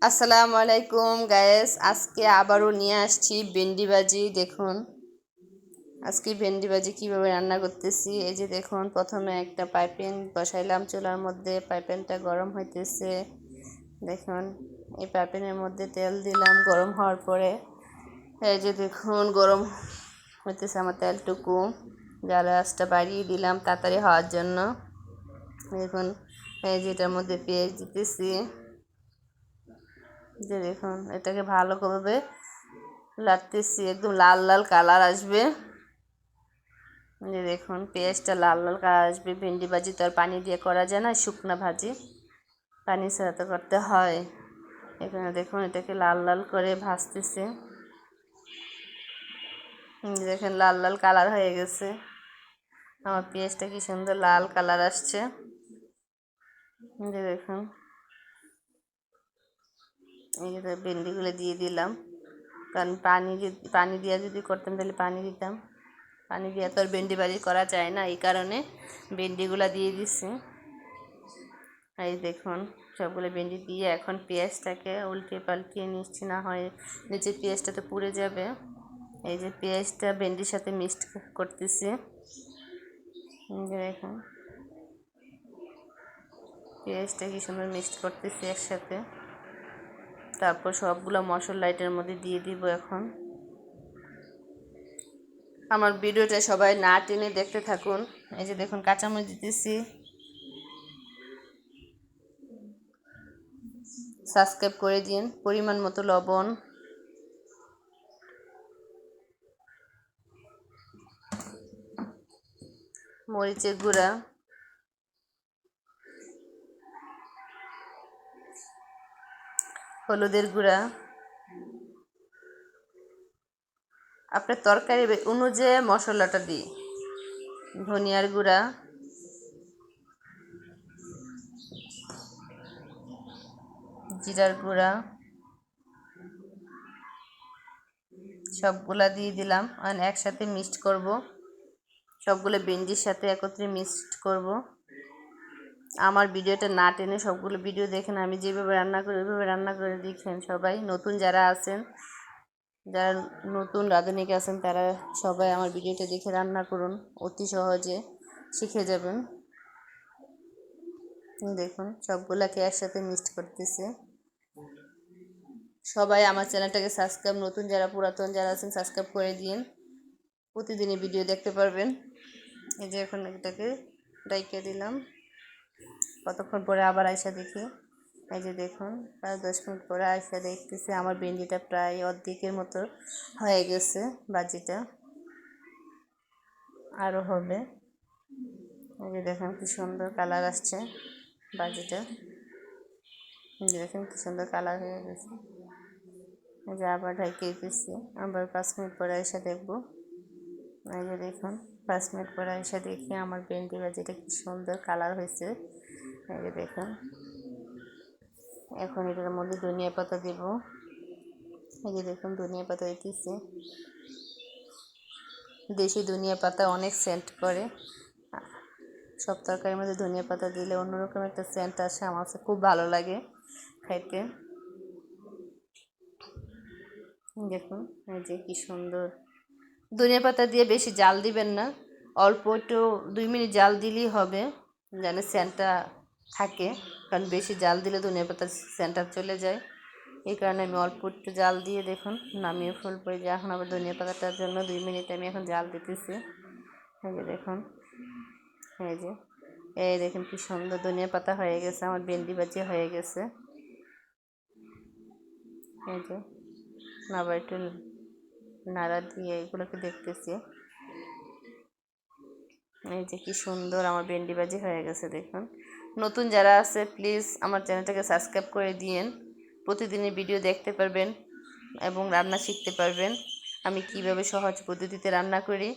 আসসালামু আলাইকুম গায়েস, আজকে আবারও নিয়ে আসছি ভেন্ডি ভাজি। দেখুন আজকে ভেন্ডি ভাজি কীভাবে রান্না করতেছি। এই যে দেখুন, প্রথমে একটা পাইপ্যান বসাইলাম চুলার মধ্যে। পাইপ্যানটা গরম হইতেছে। দেখুন এই পাইপ্যানের মধ্যে তেল দিলাম। গরম হওয়ার পরে এই যে দেখুন গরম হইতেছে আমার তেলটুকু। জ্বালা আঁচটা বাড়িয়ে দিলাম তাড়াতাড়ি হওয়ার জন্য। দেখুন এই যে এটার মধ্যে পেঁয়াজ দিতেছি। যে দেখুন এটাকে ভালোভাবে লাড়তেছি, একদম লাল লাল কালার আসবে। যে দেখুন পেঁয়াজটা লাল লাল কালার আসবে। ভেন্ডি ভাজি তো আর পানি দিয়ে করা যায় না, শুকনো ভাজি, পানি ছাড়া তো করতে হয়। এখানে দেখুন এটাকে লাল লাল করে ভাজতেছে। দেখেন লাল লাল কালার হয়ে গেছে আমার পেঁয়াজটা, কি সুন্দর লাল কালার আসছে। যে দেখুন এই যে ভেন্ডিগুলো দিয়ে দিলাম, কারণ পানি দিয়ে যদি করতাম তাহলে পানি দিতাম। পানি দিয়ে তো আর ভেন্ডি ভাজি করা যায় না, এই কারণে ভেন্ডিগুলো দিয়ে দিচ্ছি। এই দেখুন সবগুলো ভেন্ডি দিয়ে এখন পেঁয়াজটাকে উল্টে পাল্টিয়ে নিচ্ছি, না হয় নিচে পেঁয়াজটা তো পুড়ে যাবে। এই যে পেঁয়াজটা ভেন্ডির সাথে মিক্সড করতেছি। দেখুন পেঁয়াজটা কি সুন্দর মিক্সড করতেছি একসাথে। তারপর সবগুলো মশলা এটার মধ্যে দিয়ে দিব। এখন আমার ভিডিওটা সবাই না টেনে দেখতে থাকুন। এই যে দেখুন কাঁচামরিচ দিতেছি, সাবস্ক্রাইব করে দিন। পরিমাণ মতো লবণ, মরিচের গুঁড়া, হলুদের গুঁড়া, আপনার তরকারি অনুযায়ী মশলাটা দিই, ধনিয়ার গুঁড়া, জিরার গুঁড়া, সবগুলা দিয়ে দিলাম। আর একসাথে মিক্সড করব, সবগুলো ভেন্ডির সাথে একত্রে মিক্সড করব। আমার ভিডিওটা না টেনে সবগুলো ভিডিও দেখেন, আমি যেভাবে রান্না করি ওইভাবে রান্না করে দেখেন সবাই। নতুন যারা আছেন, যারা নতুন রাঁধুনি আছেন, তারা সবাই আমার ভিডিওটা দেখে রান্না করুন, অতি সহজে শিখে যাবেন। দেখুন সবগুলাকে একসাথে মিক্সড করতেছে। সবাই আমার চ্যানেলটাকে সাবস্ক্রাইব, নতুন যারা পুরাতন যারা আছেন সাবস্ক্রাইব করে দিন, প্রতিদিনই ভিডিও দেখতে পারবেন। এই যে এখন এটাকে ডাইকে দিলাম। কতক্ষণ পরে আবার আইসা দেখি, এই যে দেখুন প্রায় 10 মিনিট পরে আইসা দেখতেছি আমার ভেন্ডিটা প্রায় অর্ধেকের মতো হয়ে গেছে। ভাজিটা আরও হবে। এই যে দেখুন কি সুন্দর কালার আসছে ভাজিটা। এই যে দেখুন কি সুন্দর কালার হয়ে গেছে। এই যে আবার ঢাকিয়ে দিচ্ছি, আবার 5 মিনিট পরে এসে দেখবো। এই যে দেখুন 5 মিনিট পরে এসে দেখি আমার ভেন্ডি ভাজিটা কি সুন্দর কালার হয়েছে। এই যে দেখুন এখন এটার মধ্যে ধনিয়া পাতা দেব। এই যে দেখুন ধনিয়া পাতা দিতেছি। দেশি ধনিয়া পাতা অনেক সেন্ট করে, সব তরকারির মধ্যে ধনিয়া পাতা দিলে অন্যরকম একটা সেন্ট আসে, আমার কাছে খুব ভালো লাগে খাইতে। দেখুন এই যে কি সুন্দর। ধনিয়া পাতা দিয়ে বেশি জাল দিবেন না, অল্প একটু 2 মিনিট জাল দিলেই হবে, যেন সেন্টটা থাকে। কারণ বেশি জাল দিলে ধনিয়া পাতার সেন্টটা চলে যায়, এই কারণে আমি অল্প একটু জাল দিয়ে দেখুন নামিয়ে ফেলবো। যে এখন আবার ধনিয়া পাতাটার জন্য 2 মিনিট আমি এখন জাল দিতেছি। এই যে দেখুন এই দেখুন কি সুন্দর ধনিয়া পাতা হয়ে গেছে, আমার ভেন্ডি ভাজি হয়ে গেছে। এই যে আবার একটু নাড়া দিয়ে এগুলোকে দেখতেছি। এই যে কি সুন্দর আমার ভেন্ডি ভাজি হয়ে গেছে। দেখুন নতুন যারা আছে প্লিজ আমার চ্যানেলটাকে সাবস্ক্রাইব করে দিন, প্রতিদিনের ভিডিও দেখতে পারবেন এবং রান্না শিখতে পারবেন। আমি কিভাবে সহজ পদ্ধতিতে রান্না করি